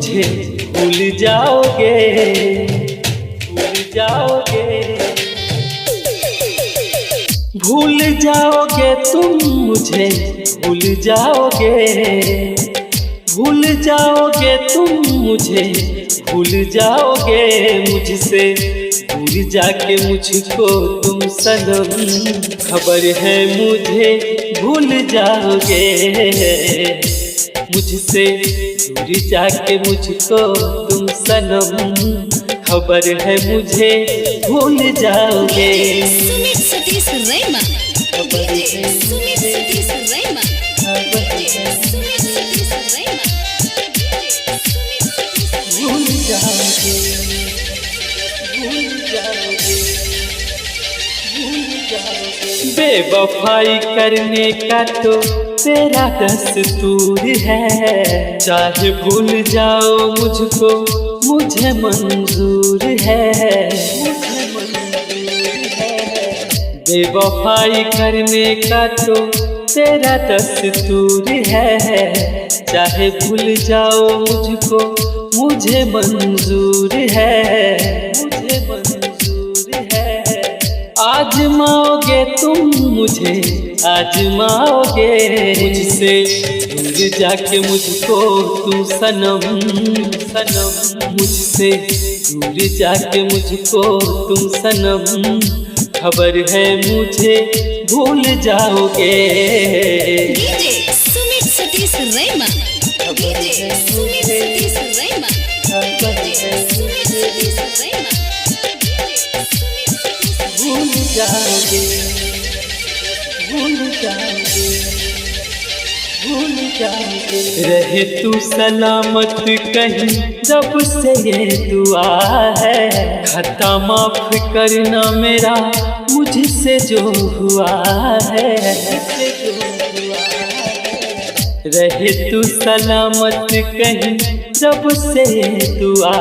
मुझे भूल जाओगे, भूल जाओगे, भूल जाओगे तुम मुझे, भूल जाओगे, भूल जाओगे तुम मुझे, भूल जाओगे मुझसे दूर जाके मुझको तुम सनम, खबर है मुझे भूल जाओगे, मुझसे दूर जाके मुझको तुम सनम, खबर है मुझे भूल जाओगे। सुमित सतीश रैमा, सुमित सतीश रैमा, सुमित सतीश रैमा, भूल जाओगे, भूल जाओगे, भूल जाओगे। बेवफाई करने का तो तेरा दस्तूर है, चाहे भूल जाओ मुझको मुझे मंजूर है, मुझे मंजूर है। बेवफाई करने का तो तेरा दस्तूर है, चाहे भूल जाओ मुझको मुझे मंजूर है, मुझे मंजूर है। आजमाओगे तुम मुझे, आजमाओगे मुझसे दूर जाके मुझको तुम सनम, सनम, मुझसे दूर जाके मुझको तुम सनम, खबर है मुझे भूल जाओगे। DJ Sumit Satish रैमा, DJ Sumit Satish रैमा, DJ Sumit Satish रैमा, भूल जाओगे, भूल जाओगे, भूल जाओगे। रहे तू सलामत कहीं रब से ये दुआ है, खता माफ करना मेरा मुझसे जो हुआ है, रहे तू सलामत कहीं रब से ये दुआ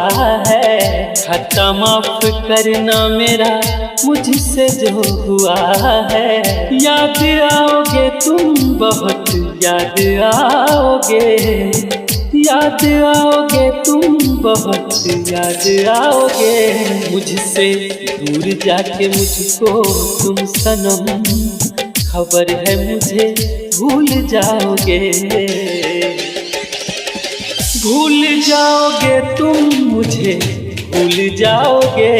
है, खता माफ करना मेरा मुझसे जो हुआ है। याद आओगे तुम बहुत, याद आओगे, याद आओगे तुम बहुत, याद आओगे मुझसे दूर जाके मुझको तुम सनम, खबर है मुझे भूल जाओगे, भूल जाओगे तुम मुझे, भूल जाओगे,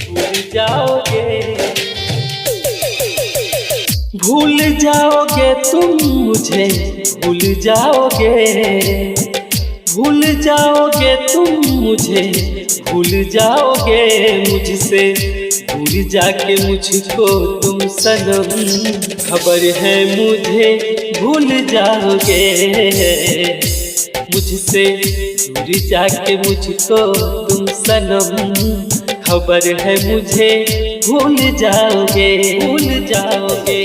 भूल जाओगे, भूल जाओगे तुम मुझे, भूल जाओगे, भूल जाओगे तुम मुझे, भूल जाओगे मुझसे दूर जाके मुझको तुम सनम, खबर है मुझे भूल जाओगे, मुझसे दूर जाके मुझको तुम सनम, खबर है मुझे भूल जाओगे, भूल जाओगे।